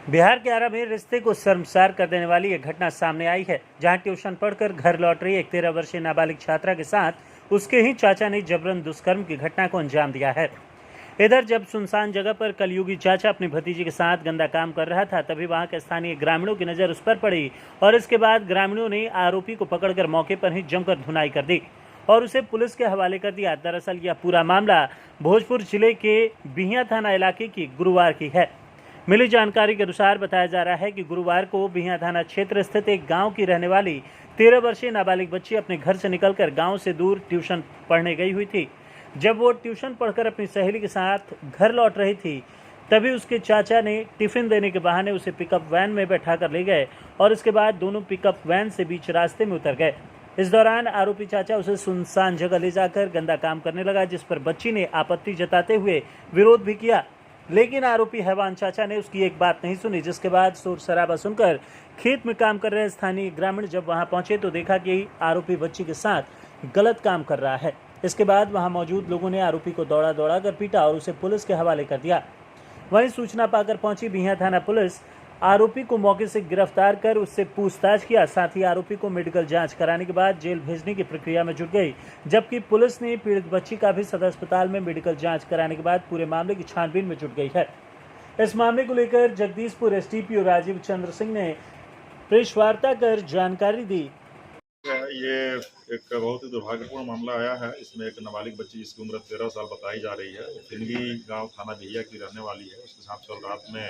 बिहार के आरा में रिश्ते को शर्मसार कर देने वाली एक घटना सामने आई है, जहां ट्यूशन पढ़कर घर लौट रही एक 13 वर्षीय नाबालिग छात्रा के साथ उसके ही चाचा ने जबरन दुष्कर्म की घटना को अंजाम दिया है। इधर जब सुनसान जगह पर कलयुगी चाचा अपनी भतीजी के साथ गंदा काम कर रहा था, तभी वहां के स्थानीय ग्रामीणों की नजर उस पर पड़ी और इसके बाद ग्रामीणों ने आरोपी को पकड़कर मौके पर ही जमकर धुनाई कर दी और उसे पुलिस के हवाले कर दिया। दरअसल यह पूरा मामला भोजपुर जिले के बिहिया थाना इलाके की गुरुवार की है। मिली जानकारी के अनुसार बताया जा रहा है कि गुरुवार को बिहिया थाना क्षेत्र स्थित एक गांव की रहने वाली 13 वर्षीय नाबालिग बच्ची अपने घर से निकलकर गांव से दूर ट्यूशन पढ़ने गई हुई थी। जब वो ट्यूशन पढ़कर अपनी सहेली के साथ घर लौट रही थी, तभी उसके चाचा ने टिफिन देने के बहाने उसे पिकअप वैन में बैठाकर ले गए और इसके बाद दोनों पिकअप वैन से बीच रास्ते में उतर गए। इस दौरान आरोपी चाचा उसे सुनसान जगह ले जाकर गंदा काम करने लगा, जिस पर बच्ची ने आपत्ति जताते हुए विरोध भी किया, लेकिन आरोपी हैवान चाचा ने उसकी एक बात नहीं सुनी। जिसके बाद शोर शराबा सुनकर खेत में काम कर रहे स्थानीय ग्रामीण जब वहां पहुंचे तो देखा कि आरोपी बच्ची के साथ गलत काम कर रहा है। इसके बाद वहां मौजूद लोगों ने आरोपी को दौड़ा कर पीटा और उसे पुलिस के हवाले कर दिया। वहीं सूचना पाकर पहुंची बिहिया थाना पुलिस आरोपी को मौके से गिरफ्तार कर उससे पूछताछ किया। साथ ही आरोपी को मेडिकल जांच कराने के बाद जेल भेजने की प्रक्रिया में जुट गई, जबकि पुलिस ने पीड़ित बच्ची का भी सदर अस्पताल में मेडिकल जांच कराने के बाद पूरे मामले की छानबीन में जुट गई है। इस मामले को लेकर जगदीशपुर एसडीपीओ राजीव चंद्र सिंह ने प्रेस वार्ता कर जानकारी दी। ये एक बहुत ही दुर्भाग्यपूर्ण मामला आया है। इसमें एक नाबालिग बच्ची जिसकी उम्र 13 साल बताई जा रही है, फिनगी गांव थाना बिहिया की रहने वाली है। उसके साथ कल रात में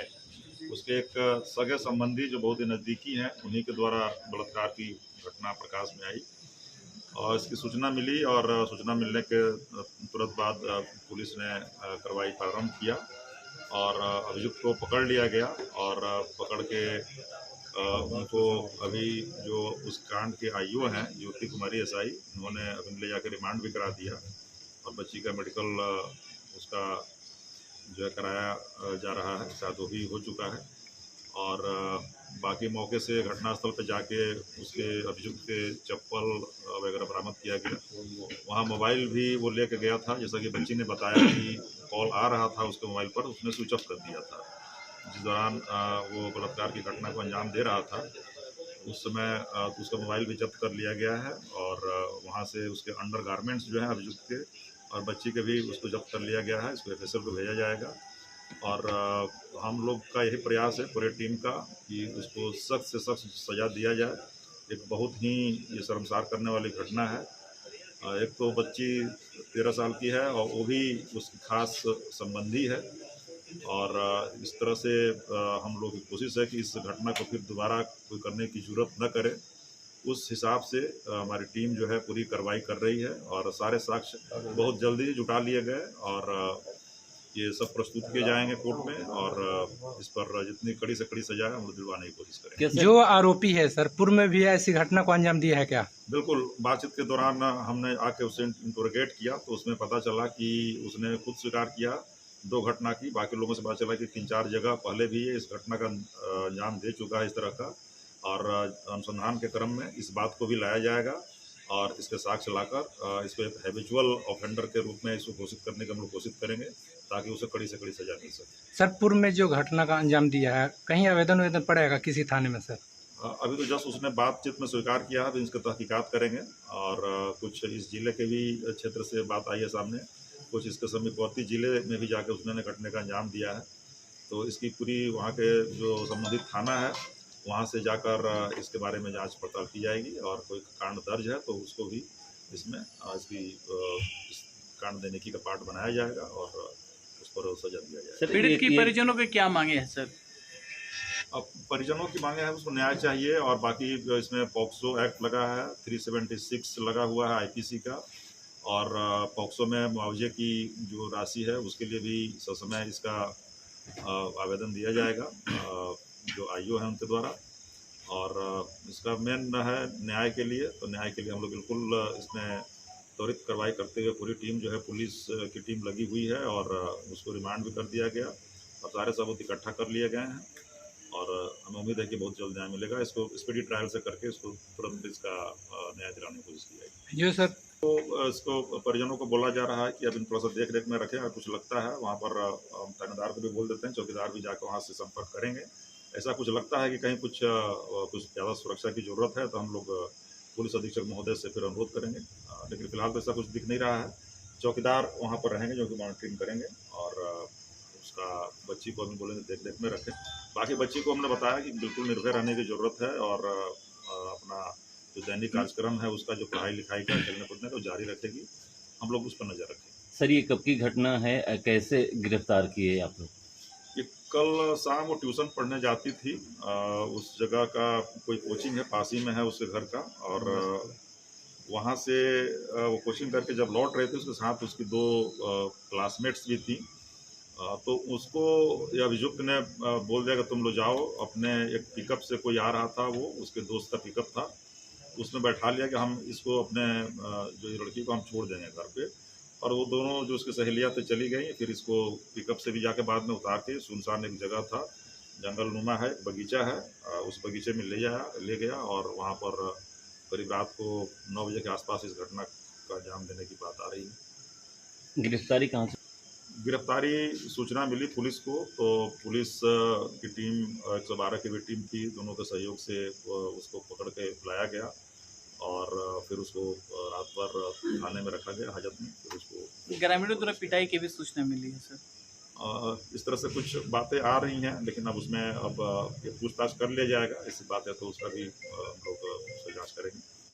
उसके एक सगे संबंधी जो बहुत ही नज़दीकी हैं, उन्हीं के द्वारा बलात्कार की घटना प्रकाश में आई और इसकी सूचना मिली और सूचना मिलने के तुरंत बाद पुलिस ने कार्रवाई प्रारंभ किया और अभियुक्त को पकड़ लिया गया और पकड़ के उनको अभी जो उस कांड के आईओ हैं ज्योति कुमारी एसआई, उन्होंने अभी ले जाकर रिमांड भी करा दिया और बच्ची का मेडिकल उसका जो है कराया जा रहा है, शायद वो भी हो चुका है और बाकी मौके से घटनास्थल पर जाके उसके अभियुक्त के चप्पल वगैरह बरामद किया गया। वहाँ मोबाइल भी वो लेके गया था, जैसा कि बच्ची ने बताया कि कॉल आ रहा था उसके मोबाइल पर, उसने स्विच ऑफ कर दिया था। जिस दौरान वो बलात्कार की घटना को अंजाम दे रहा था, उस समय उसका मोबाइल भी जब्त कर लिया गया है और वहाँ से उसके अंडर गारमेंट्स जो हैं अभियुक्त के और बच्ची के भी उसको जब्त कर लिया गया है। इसको एफएसएल को भेजा जाएगा और हम लोग का यही प्रयास है पूरे टीम का कि उसको सख्त से सख्त सज़ा दिया जाए। एक बहुत ही ये शर्मसार करने वाली घटना है। एक तो बच्ची 13 साल की है और वो भी उसकी खास संबंधी है और इस तरह से हम लोग की कोशिश है कि इस घटना को फिर दोबारा कोई करने की ज़रूरत न करे। उस हिसाब से हमारी टीम जो है पूरी कार्रवाई कर रही है और सारे साक्ष्य बहुत जल्दी जुटा लिए गए और ये सब प्रस्तुत किए जाएंगे कोर्ट में और इस पर जितनी कड़ी से कड़ी सजा है हम लोग दिलवाने की कोशिश करेंगे। जो आरोपी है सर, पूर्व में भी ऐसी घटना को अंजाम दिया है क्या? बिल्कुल, बातचीत के दौरान हमने आके उससे इंटरोगेट किया तो उसमें पता चला कि उसने खुद स्वीकार किया 2 घटना की। बाकी लोगों से पता चला कि 3-4 जगह पहले भी ये इस घटना का अंजाम दे चुका है इस तरह का और अनुसंधान के क्रम में इस बात को भी लाया जाएगा और इसके साक्ष्य लाकर इसको एक हैबिचुअल ऑफेंडर के रूप में इसको घोषित करने की हम लोग कोशिश करेंगे ताकि उसे कड़ी से कड़ी सजा मिल सके। सर, पूर्व में जो घटना का अंजाम दिया है, कहीं आवेदन पड़ेगा किसी थाने में सर? अभी तो जस्ट उसने बातचीत में स्वीकार किया है, अभी इसकी तहकीकात करेंगे और कुछ इस जिले के भी क्षेत्र से बात आई है सामने, कुछ इसके समीपवर्ती जिले में भी जाके उसने घटने का अंजाम दिया है। तो इसकी पूरी वहाँ के जो संबंधित थाना है वहाँ से जाकर इसके बारे में जांच पड़ताल की जाएगी और कोई कांड दर्ज है तो उसको भी इसमें इसकी इस कांड देने की का पार्ट बनाया जाएगा और उस पर सजा दिया जाएगा। पीड़ित की परिजनों के क्या मांगे हैं सर? अब परिजनों की मांगे है उसको न्याय चाहिए और बाकी इसमें पॉक्सो एक्ट लगा है, 376 लगा हुआ है आईपीसी का और पॉक्सो में मुआवजे की जो राशि है उसके लिए भी ससमय इसका आवेदन दिया जाएगा जो आईओ है उनके द्वारा और इसका मेन है न्याय के लिए। तो न्याय के लिए हम लोग बिल्कुल इसमें त्वरित कार्रवाई करते हुए पूरी टीम जो है पुलिस की टीम लगी हुई है और उसको रिमांड भी कर दिया गया और सारे सबूत इकट्ठा कर लिए गए हैं और हमें उम्मीद है कि बहुत जल्द न्याय मिलेगा। इसको स्पीडी ट्रायल से करके इसको तुरंत इसका न्याय दिलाने की कोशिश की जाएगी। जो सर तो इसको परिजनों को बोला जा रहा है कि अब इन थोड़ा सा देख रेख में रखें, अगर कुछ लगता है वहाँ पर थानेदार को भी बोल देते हैं, चौकीदार भी जाकर वहाँ से संपर्क करेंगे ऐसा कुछ लगता है कि कहीं कुछ ज़्यादा सुरक्षा की ज़रूरत है तो हम लोग पुलिस अधीक्षक महोदय से फिर अनुरोध करेंगे। लेकिन फिलहाल तो ऐसा कुछ दिख नहीं रहा है। चौकीदार वहाँ पर रहेंगे जो कि मॉनिटरिंग करेंगे और उसका बच्ची को हम बोलेंगे देख-रेख में रखें। बाकी बच्ची को हमने बताया कि बिल्कुल निर्भय रहने की ज़रूरत है और अपना जो दैनिक कार्यक्रम है उसका जो पढ़ाई-लिखाई का खेलने-कूदने का वो जारी रखेगी। हम लोग उस पर नज़र रखेंगे। सर ये कब की घटना है? कैसे गिरफ्तार किए आप लोग? ये कल शाम वो ट्यूशन पढ़ने जाती थी। उस जगह का कोई कोचिंग है, पास ही में है उसके घर का और वहाँ से वो कोचिंग करके जब लौट रहे थे उसके साथ उसकी 2 क्लासमेट्स भी थी। तो उसको ये अभियुक्त ने बोल दिया कि तुम लोग जाओ, अपने एक पिकअप से कोई आ रहा था, वो उसके दोस्त का पिकअप था। उसमें बैठा लिया कि हम इसको अपने जो ये लड़की को हम छोड़ देंगे घर पे और वो दोनों जो उसकी सहेलियाँ थी चली गई। फिर इसको पिकअप से भी जाके बाद में उतार के सुनसान एक जगह था, जंगल-नुमा है, एक बगीचा है, उस बगीचे में ले गया और वहाँ पर करीब रात को 9 बजे के आसपास इस घटना का अंजाम देने की बात आ रही है। गिरफ्तारी कहाँ से? गिरफ्तारी सूचना मिली पुलिस को, तो पुलिस की टीम 112 की भी टीम थी, दोनों के सहयोग से उसको पकड़ के लाया गया और फिर उसको रात भर थाने में रखा गया हाजत में। फिर उसको ग्रामीणों द्वारा पिटाई की भी सूचना मिली है सर। इस तरह से कुछ बातें आ रही हैं, लेकिन अब उसमें अब ये पूछताछ कर लिया जाएगा। ऐसी बात है तो उसका भी हम लोग उसकी जाँच करेंगे।